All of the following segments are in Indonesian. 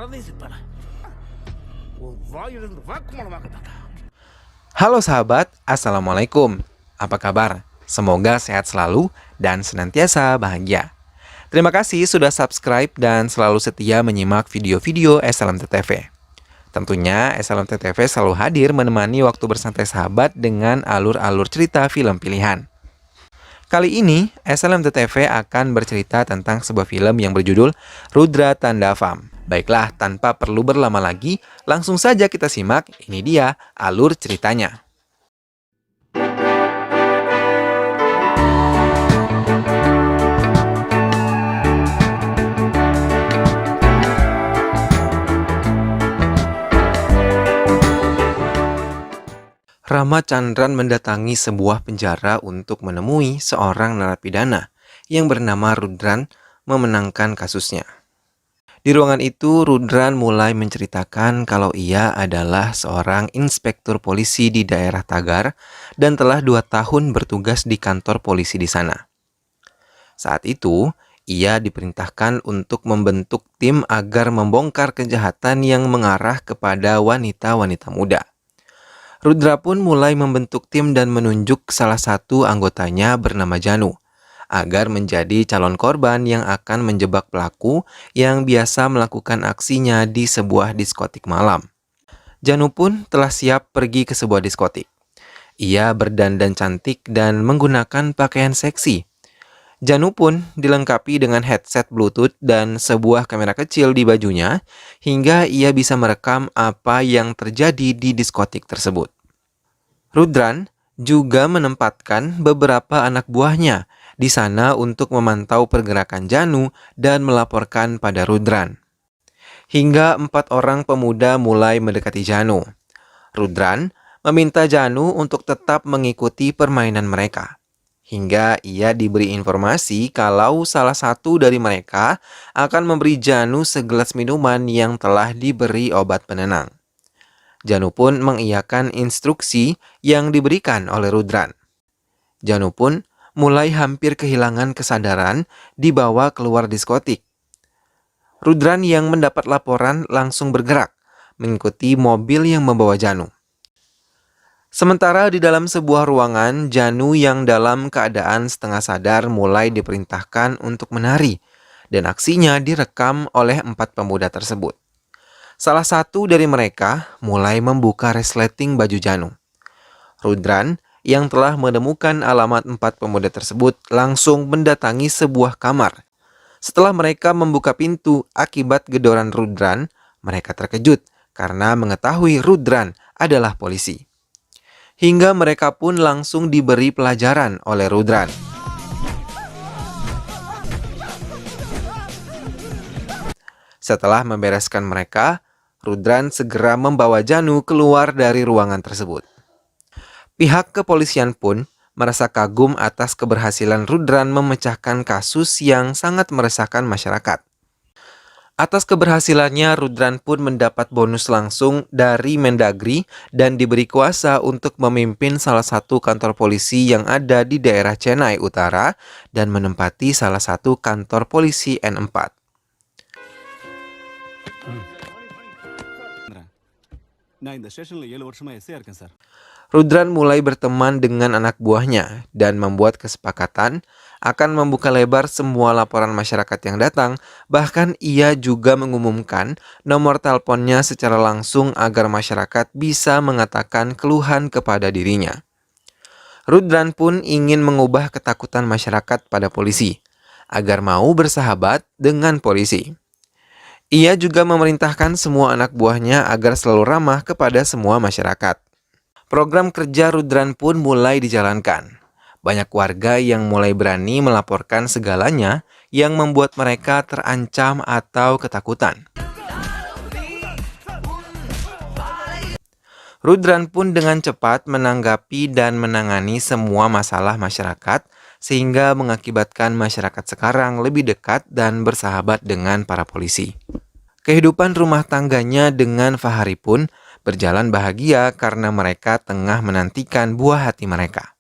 பரதேசிப்பன உன் வாயிலிருந்து வாக்குமூலமாக தாத்தா. Halo sahabat, Assalamualaikum. Apa kabar? Semoga sehat selalu dan senantiasa bahagia. Terima kasih sudah subscribe dan selalu setia menyimak video-video SLMT TV. Tentunya SLMT TV selalu hadir menemani waktu bersantai sahabat dengan alur-alur cerita film pilihan. Kali ini, SLMT TV akan bercerita tentang sebuah film yang berjudul Rudra Tanda Fam. Baiklah, tanpa perlu berlama lagi, langsung saja kita simak. Ini dia alur ceritanya. Rama Chandran mendatangi sebuah penjara untuk menemui seorang narapidana yang bernama Rudran memenangkan kasusnya. Di ruangan itu, Rudran mulai menceritakan kalau ia adalah seorang inspektur polisi di daerah Tagar dan telah 2 tahun bertugas di kantor polisi di sana. Saat itu, ia diperintahkan untuk membentuk tim agar membongkar kejahatan yang mengarah kepada wanita-wanita muda. Rudra pun mulai membentuk tim dan menunjuk salah satu anggotanya bernama Janu agar menjadi calon korban yang akan menjebak pelaku yang biasa melakukan aksinya di sebuah diskotik malam. Janu pun telah siap pergi ke sebuah diskotik. Ia berdandan cantik dan menggunakan pakaian seksi. Janu pun dilengkapi dengan headset Bluetooth dan sebuah kamera kecil di bajunya hingga ia bisa merekam apa yang terjadi di diskotik tersebut. Rudran juga menempatkan beberapa anak buahnya di sana untuk memantau pergerakan Janu dan melaporkan pada Rudran. Hingga 4 orang pemuda mulai mendekati Janu. Rudran meminta Janu untuk tetap mengikuti permainan mereka. Hingga ia diberi informasi kalau salah satu dari mereka akan memberi Janu segelas minuman yang telah diberi obat penenang. Janu pun mengiyakan instruksi yang diberikan oleh Rudran. Janu pun mulai hampir kehilangan kesadaran dibawa keluar diskotik. Rudran yang mendapat laporan langsung bergerak mengikuti mobil yang membawa Janu. Sementara di dalam sebuah ruangan, Janu yang dalam keadaan setengah sadar mulai diperintahkan untuk menari dan aksinya direkam oleh 4 pemuda tersebut. Salah satu dari mereka mulai membuka resleting baju Janu. Rudran yang telah menemukan alamat 4 pemuda tersebut langsung mendatangi sebuah kamar. Setelah mereka membuka pintu akibat gedoran Rudran, mereka terkejut karena mengetahui Rudran adalah polisi. Hingga mereka pun langsung diberi pelajaran oleh Rudran. Setelah membereskan mereka, Rudran segera membawa Janu keluar dari ruangan tersebut. Pihak kepolisian pun merasa kagum atas keberhasilan Rudran memecahkan kasus yang sangat meresahkan masyarakat. Atas keberhasilannya, Rudran pun mendapat bonus langsung dari Mendagri dan diberi kuasa untuk memimpin salah satu kantor polisi yang ada di daerah Chennai Utara dan menempati salah satu kantor polisi N4. Rudran mulai berteman dengan anak buahnya dan membuat kesepakatan akan membuka lebar semua laporan masyarakat yang datang. Bahkan ia juga mengumumkan nomor teleponnya secara langsung agar masyarakat bisa mengatakan keluhan kepada dirinya. Rudran pun ingin mengubah ketakutan masyarakat pada polisi agar mau bersahabat dengan polisi. Ia juga memerintahkan semua anak buahnya agar selalu ramah kepada semua masyarakat. Program kerja Rudran pun mulai dijalankan. Banyak warga yang mulai berani melaporkan segalanya yang membuat mereka terancam atau ketakutan. Rudran pun dengan cepat menanggapi dan menangani semua masalah masyarakat sehingga mengakibatkan masyarakat sekarang lebih dekat dan bersahabat dengan para polisi. Kehidupan rumah tangganya dengan Fahari pun berjalan bahagia karena mereka tengah menantikan buah hati mereka.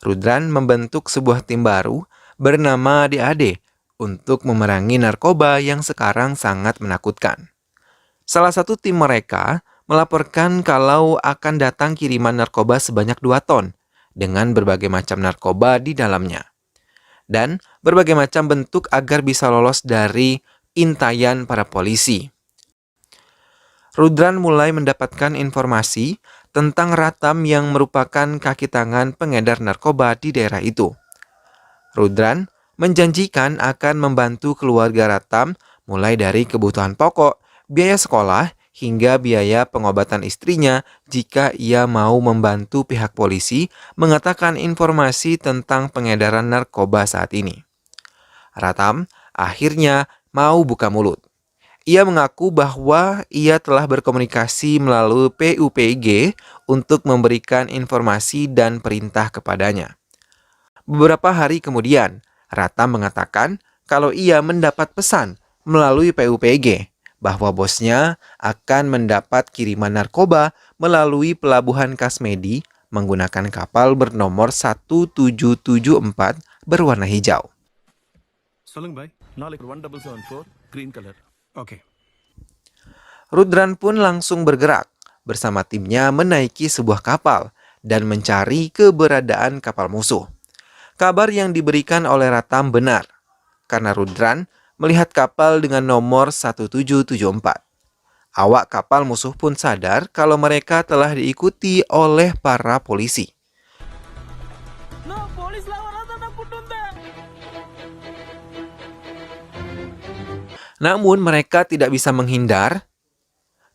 Rudran membentuk sebuah tim baru bernama DAD untuk memerangi narkoba yang sekarang sangat menakutkan. Salah satu tim mereka melaporkan kalau akan datang kiriman narkoba sebanyak 2 ton dengan berbagai macam narkoba di dalamnya dan berbagai macam bentuk agar bisa lolos dari intaian para polisi. Rudran mulai mendapatkan informasi tentang Ratam yang merupakan kaki tangan pengedar narkoba di daerah itu. Rudran menjanjikan akan membantu keluarga Ratam mulai dari kebutuhan pokok, biaya sekolah, hingga biaya pengobatan istrinya jika ia mau membantu pihak polisi mengatakan informasi tentang pengedaran narkoba saat ini. Ratam akhirnya mau buka mulut. Ia mengaku bahwa ia telah berkomunikasi melalui PUPG untuk memberikan informasi dan perintah kepadanya. Beberapa hari kemudian, Ratam mengatakan kalau ia mendapat pesan melalui PUPG bahwa bosnya akan mendapat kiriman narkoba melalui pelabuhan Kasmedi menggunakan kapal bernomor 1774 berwarna hijau. சொல்லுங்க பாய் நாளைக்கு 1774 green color. Oke. Rudran pun langsung bergerak bersama timnya menaiki sebuah kapal dan mencari keberadaan kapal musuh. Kabar yang diberikan oleh Ratam benar, karena Rudran melihat kapal dengan nomor 1774. Awak kapal musuh pun sadar kalau mereka telah diikuti oleh para polisi. Namun mereka tidak bisa menghindar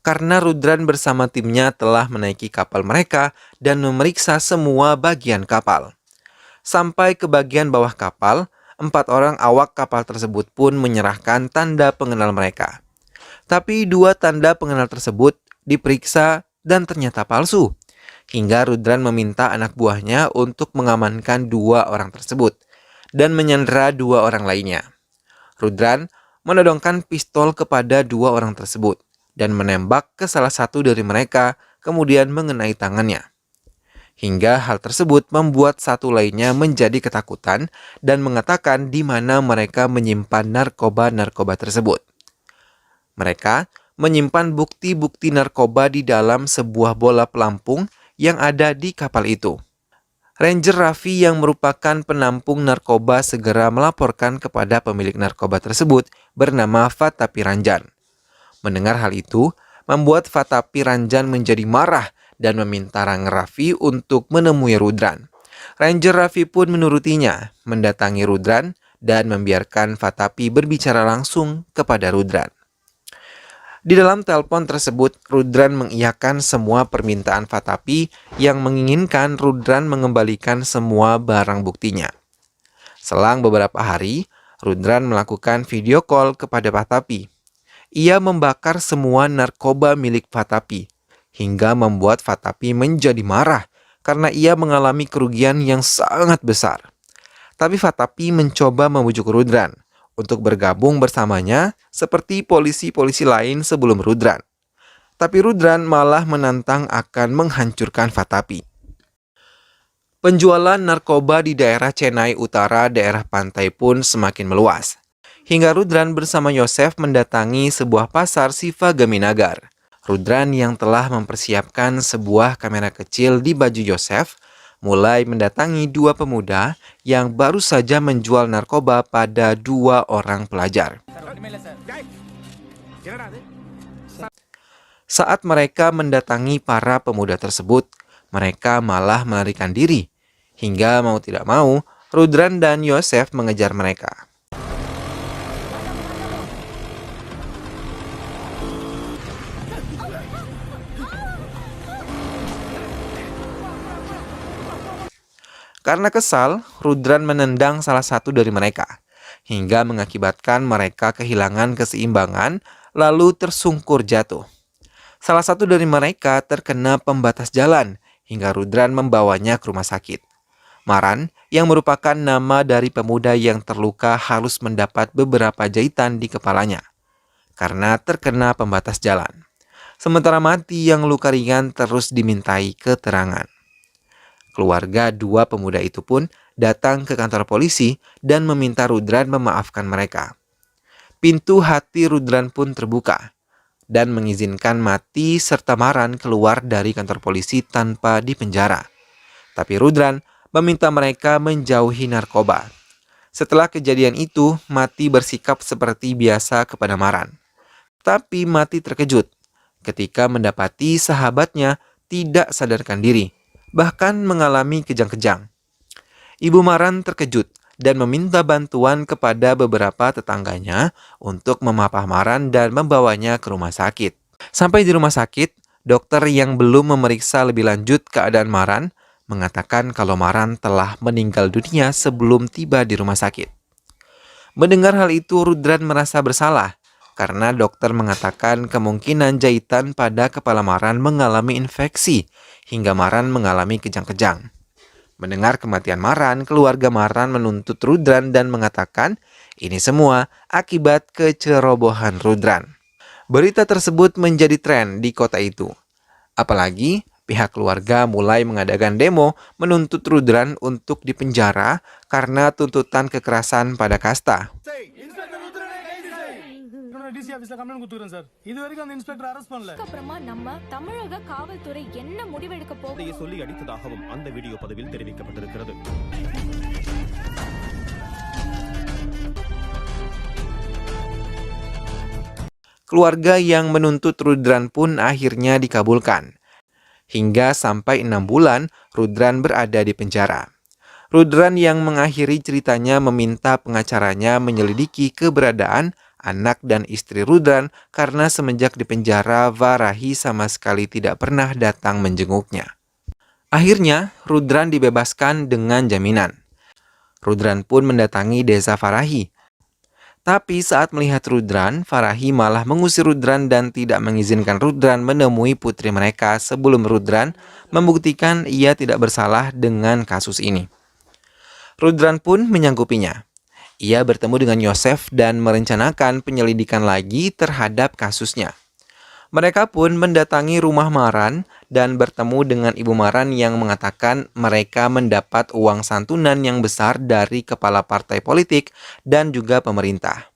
karena Rudran bersama timnya telah menaiki kapal mereka dan memeriksa semua bagian kapal. Sampai ke bagian bawah kapal, 4 orang awak kapal tersebut pun menyerahkan tanda pengenal mereka. Tapi 2 tanda pengenal tersebut diperiksa dan ternyata palsu. Hingga Rudran meminta anak buahnya untuk mengamankan 2 orang tersebut dan menyandera 2 orang lainnya. Rudran menodongkan pistol kepada 2 orang tersebut dan menembak ke salah satu dari mereka, kemudian mengenai tangannya. Hingga hal tersebut membuat satu lainnya menjadi ketakutan dan mengatakan di mana mereka menyimpan narkoba-narkoba tersebut. Mereka menyimpan bukti-bukti narkoba di dalam sebuah bola pelampung yang ada di kapal itu. Ranger Raffi yang merupakan penampung narkoba segera melaporkan kepada pemilik narkoba tersebut bernama Fatapi Ranjan. Mendengar hal itu, membuat Fatapi Ranjan menjadi marah dan meminta Ranger Raffi untuk menemui Rudran. Ranger Raffi pun menurutinya, mendatangi Rudran dan membiarkan Fatapi berbicara langsung kepada Rudran. Di dalam telepon tersebut, Rudran mengiyakan semua permintaan Fatapi yang menginginkan Rudran mengembalikan semua barang buktinya. Selang beberapa hari, Rudran melakukan video call kepada Fatapi. Ia membakar semua narkoba milik Fatapi, hingga membuat Fatapi menjadi marah karena ia mengalami kerugian yang sangat besar. Tapi Fatapi mencoba membujuk Rudran untuk bergabung bersamanya seperti polisi-polisi lain sebelum Rudran. Tapi Rudran malah menantang akan menghancurkan Fatapi. Penjualan narkoba di daerah Chennai Utara, daerah pantai pun semakin meluas. Hingga Rudran bersama Yosef mendatangi sebuah pasar Siva Gaminagar. Rudran yang telah mempersiapkan sebuah kamera kecil di baju Yosef mulai mendatangi 2 pemuda yang baru saja menjual narkoba pada 2 orang pelajar. Saat mereka mendatangi para pemuda tersebut, mereka malah melarikan diri. Hingga mau tidak mau, Rudran dan Yosef mengejar mereka. Karena kesal, Rudran menendang salah satu dari mereka, hingga mengakibatkan mereka kehilangan keseimbangan lalu tersungkur jatuh. Salah satu dari mereka terkena pembatas jalan, hingga Rudran membawanya ke rumah sakit. Maran, yang merupakan nama dari pemuda yang terluka, harus mendapat beberapa jahitan di kepalanya, karena terkena pembatas jalan. Sementara Mati yang luka ringan terus dimintai keterangan. Keluarga 2 pemuda itu pun datang ke kantor polisi dan meminta Rudran memaafkan mereka. Pintu hati Rudran pun terbuka. dan mengizinkan Mati serta Maran keluar dari kantor polisi tanpa dipenjara. Tapi Rudran meminta mereka menjauhi narkoba. Setelah kejadian itu, Mati bersikap seperti biasa kepada Maran. Tapi Mati terkejut ketika mendapati sahabatnya tidak sadarkan diri, bahkan mengalami kejang-kejang. Ibu Maran terkejut dan meminta bantuan kepada beberapa tetangganya untuk memapah Maran dan membawanya ke rumah sakit. Sampai di rumah sakit, dokter yang belum memeriksa lebih lanjut keadaan Maran mengatakan kalau Maran telah meninggal dunia sebelum tiba di rumah sakit. Mendengar hal itu, Rudran merasa bersalah karena dokter mengatakan kemungkinan jahitan pada kepala Maran mengalami infeksi hingga Maran mengalami kejang-kejang. Mendengar kematian Maran, keluarga Maran menuntut Rudran dan mengatakan ini semua akibat kecerobohan Rudran. Berita tersebut menjadi tren di kota itu. Apalagi pihak keluarga mulai mengadakan demo menuntut Rudran untuk dipenjara karena tuntutan kekerasan pada kasta. DC ஆபீஸ்ல complaint கொடுத்துறேன் sir. இது வரைக்கும் அந்த inspector arrest பண்ணல. அப்புறமா நம்ம தமிழக காவல்துறை என்ன முடிவெடுக்க போகுது சொல்லி அடித்ததாகவும் அந்த வீடியோ பதிவில் தெரிவிக்கப்பட்டிருக்கிறது. Keluarga yang menuntut Rudran pun akhirnya dikabulkan. Hingga sampai 6 bulan, Rudran berada di penjara. Rudran yang mengakhiri ceritanya meminta pengacaranya menyelidiki keberadaan anak dan istri Rudran karena semenjak di penjara, Varahi sama sekali tidak pernah datang menjenguknya. Akhirnya, Rudran dibebaskan dengan jaminan. Rudran pun mendatangi desa Varahi. Tapi saat melihat Rudran, Varahi malah mengusir Rudran dan tidak mengizinkan Rudran menemui putri mereka sebelum Rudran membuktikan ia tidak bersalah dengan kasus ini. Rudran pun menyanggupinya. Ia bertemu dengan Yosef dan merencanakan penyelidikan lagi terhadap kasusnya. Mereka pun mendatangi rumah Maran dan bertemu dengan Ibu Maran yang mengatakan mereka mendapat uang santunan yang besar dari kepala partai politik dan juga pemerintah.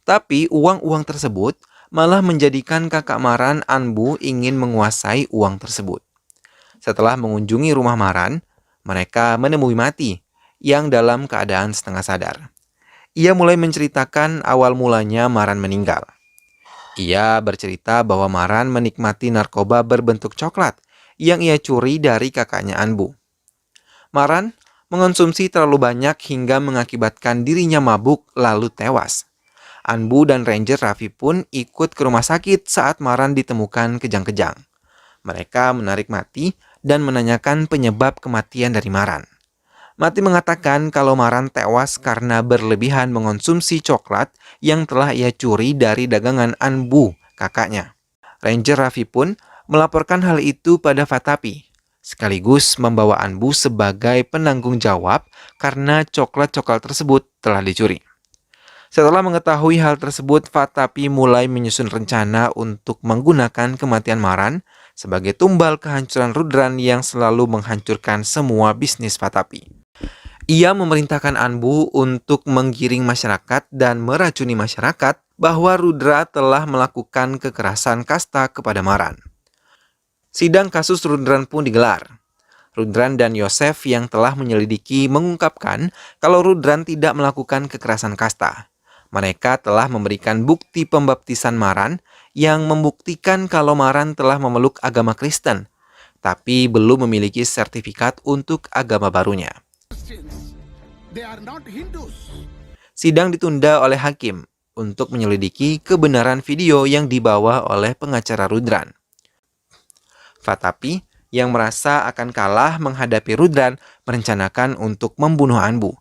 Tapi uang-uang tersebut malah menjadikan kakak Maran, Anbu, ingin menguasai uang tersebut. Setelah mengunjungi rumah Maran, mereka menemui Mati yang dalam keadaan setengah sadar. Ia mulai menceritakan awal mulanya Maran meninggal. Ia bercerita bahwa Maran menikmati narkoba berbentuk coklat yang ia curi dari kakaknya Anbu. Maran mengonsumsi terlalu banyak hingga mengakibatkan dirinya mabuk lalu tewas. Anbu dan Ranger Raffi pun ikut ke rumah sakit saat Maran ditemukan kejang-kejang. Mereka menarik Mati dan menanyakan penyebab kematian dari Maran. Mati mengatakan kalau Maran tewas karena berlebihan mengonsumsi coklat yang telah ia curi dari dagangan Anbu, kakaknya. Ranger Raffi pun melaporkan hal itu pada Fatapi, sekaligus membawa Anbu sebagai penanggung jawab karena coklat-coklat tersebut telah dicuri. Setelah mengetahui hal tersebut, Fatapi mulai menyusun rencana untuk menggunakan kematian Maran sebagai tumbal kehancuran Rudran yang selalu menghancurkan semua bisnis Fatapi. Ia memerintahkan Anbu untuk menggiring masyarakat dan meracuni masyarakat bahwa Rudra telah melakukan kekerasan kasta kepada Maran. Sidang kasus Rudran pun digelar. Rudran dan Yosef yang telah menyelidiki mengungkapkan kalau Rudran tidak melakukan kekerasan kasta. Mereka telah memberikan bukti pembaptisan Maran yang membuktikan kalau Maran telah memeluk agama Kristen, tapi belum memiliki sertifikat untuk agama barunya. They are not Hindus. Sidang ditunda oleh hakim untuk menyelidiki kebenaran video yang dibawa oleh pengacara Rudran. Fatapi yang merasa akan kalah menghadapi Rudran merencanakan untuk membunuh Anbu.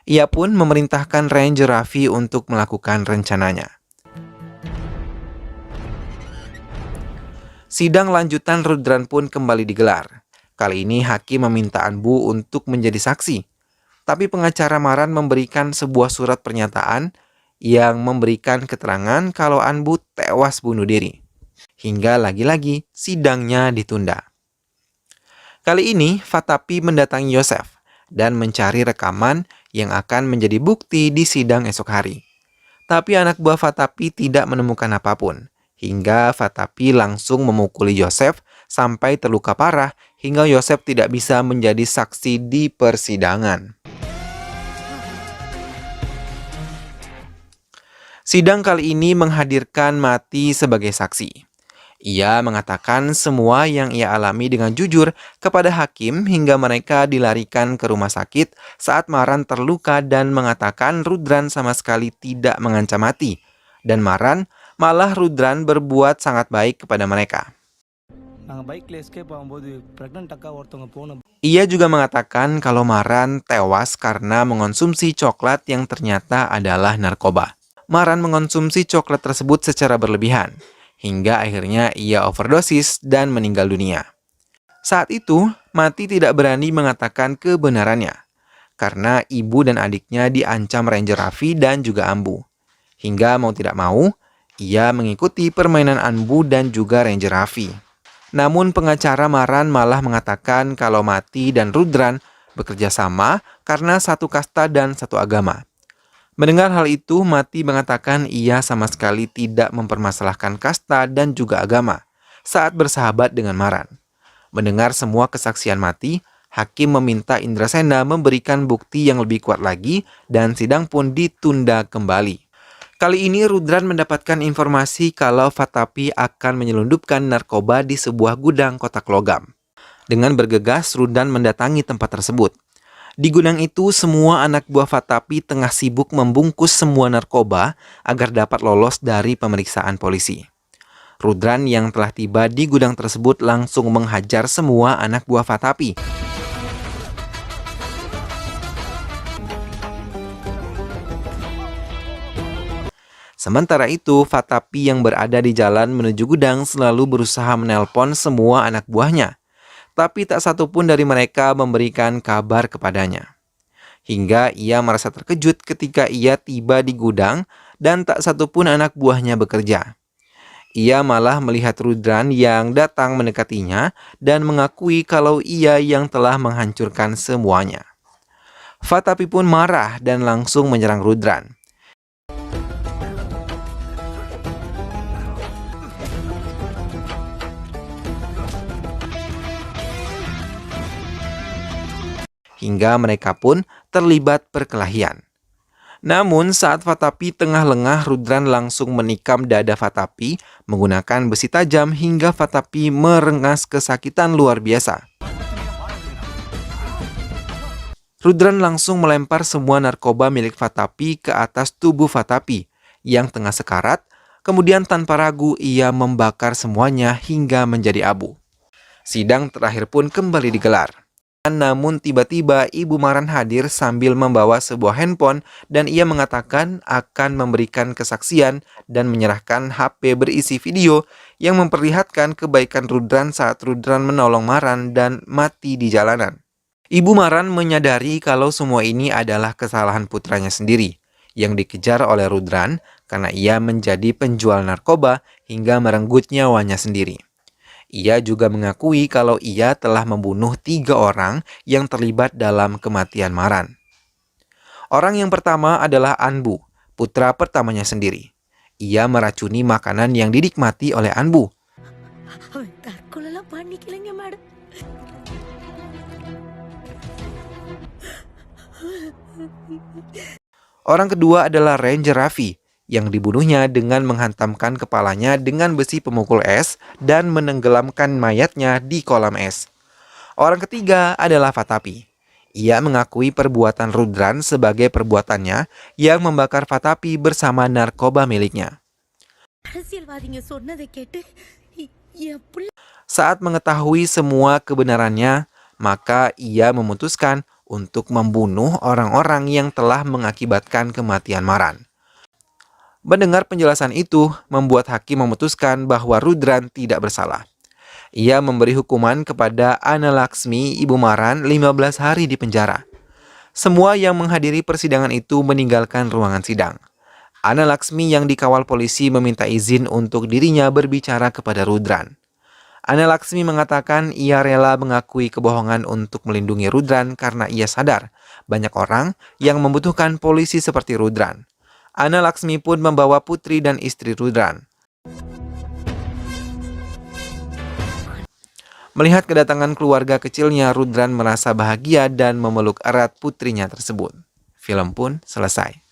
Ia pun memerintahkan Ranger Raffi untuk melakukan rencananya. Sidang lanjutan Rudran pun kembali digelar. Kali ini hakim meminta Anbu untuk menjadi saksi. Tapi pengacara Maran memberikan sebuah surat pernyataan yang memberikan keterangan kalau Anbu tewas bunuh diri. Hingga lagi-lagi sidangnya ditunda. Kali ini Fatapi mendatangi Yosef dan mencari rekaman yang akan menjadi bukti di sidang esok hari. Tapi anak buah Fatapi tidak menemukan apapun. hingga Fatapi langsung memukuli Yosef sampai terluka parah hingga Yosef tidak bisa menjadi saksi di persidangan. Sidang kali ini menghadirkan Mati sebagai saksi. Ia mengatakan semua yang ia alami dengan jujur kepada hakim hingga mereka dilarikan ke rumah sakit saat Maran terluka dan mengatakan Rudran sama sekali tidak mengancam Mati. Dan Maran malah Rudran berbuat sangat baik kepada mereka. Ia juga mengatakan kalau Maran tewas karena mengonsumsi coklat yang ternyata adalah narkoba. Maran mengonsumsi coklat tersebut secara berlebihan, hingga akhirnya ia overdosis dan meninggal dunia. Saat itu, Mati tidak berani mengatakan kebenarannya, karena ibu dan adiknya diancam Ranger Raffi dan juga Ambu. Hingga mau tidak mau, ia mengikuti permainan Ambu dan juga Ranger Raffi. Namun pengacara Maran malah mengatakan kalau Mati dan Rudran bekerja sama karena satu kasta dan satu agama. Mendengar hal itu, Mati mengatakan ia sama sekali tidak mempermasalahkan kasta dan juga agama saat bersahabat dengan Maran. Mendengar semua kesaksian Mati, hakim meminta Indrasena memberikan bukti yang lebih kuat lagi dan sidang pun ditunda kembali. Kali ini Rudran mendapatkan informasi kalau Fatapi akan menyelundupkan narkoba di sebuah gudang kotak logam. Dengan bergegas, Rudran mendatangi tempat tersebut. Di gudang itu, semua anak buah Fatapi tengah sibuk membungkus semua narkoba agar dapat lolos dari pemeriksaan polisi. Rudran yang telah tiba di gudang tersebut langsung menghajar semua anak buah Fatapi. Sementara itu, Fatapi yang berada di jalan menuju gudang selalu berusaha menelpon semua anak buahnya. Tapi tak satu pun dari mereka memberikan kabar kepadanya. Hingga ia merasa terkejut ketika ia tiba di gudang dan tak satu pun anak buahnya bekerja. Ia malah melihat Rudran yang datang mendekatinya dan mengakui kalau ia yang telah menghancurkan semuanya. Fatapi pun marah dan langsung menyerang Rudran. Hingga mereka pun terlibat perkelahian. Namun saat Fatapi tengah lengah, Rudran langsung menikam dada Fatapi menggunakan besi tajam hingga Fatapi merengas kesakitan luar biasa. Rudran langsung melempar semua narkoba milik Fatapi ke atas tubuh Fatapi yang tengah sekarat, kemudian tanpa ragu ia membakar semuanya hingga menjadi abu. Sidang terakhir pun kembali digelar. Namun tiba-tiba Ibu Maran hadir sambil membawa sebuah handphone dan ia mengatakan akan memberikan kesaksian dan menyerahkan HP berisi video yang memperlihatkan kebaikan Rudran saat Rudran menolong Maran dan mati di jalanan. Ibu Maran menyadari kalau semua ini adalah kesalahan putranya sendiri yang dikejar oleh Rudran karena ia menjadi penjual narkoba hingga merenggut nyawanya sendiri. Ia juga mengakui kalau ia telah membunuh 3 orang yang terlibat dalam kematian Maran. Orang yang pertama adalah Anbu, putra pertamanya sendiri. Ia meracuni makanan yang dinikmati oleh Anbu. Orang kedua adalah Ranger Raffi, yang dibunuhnya dengan menghantamkan kepalanya dengan besi pemukul es dan menenggelamkan mayatnya di kolam es. Orang ketiga adalah Fatapi. Ia mengakui perbuatan Rudran sebagai perbuatannya yang membakar Fatapi bersama narkoba miliknya. Saat mengetahui semua kebenarannya, maka ia memutuskan untuk membunuh orang-orang yang telah mengakibatkan kematian Maran. Mendengar penjelasan itu, membuat hakim memutuskan bahwa Rudran tidak bersalah. Ia memberi hukuman kepada Ana Laksmi, Ibu Maran, 15 hari di penjara. Semua yang menghadiri persidangan itu meninggalkan ruangan sidang. Ana Laksmi yang dikawal polisi meminta izin untuk dirinya berbicara kepada Rudran. Ana Laksmi mengatakan ia rela mengakui kebohongan untuk melindungi Rudran karena ia sadar banyak orang yang membutuhkan polisi seperti Rudran. Ana Laksmi pun membawa putri dan istri Rudran. Melihat kedatangan keluarga kecilnya, Rudran merasa bahagia dan memeluk erat putrinya tersebut. Film pun selesai.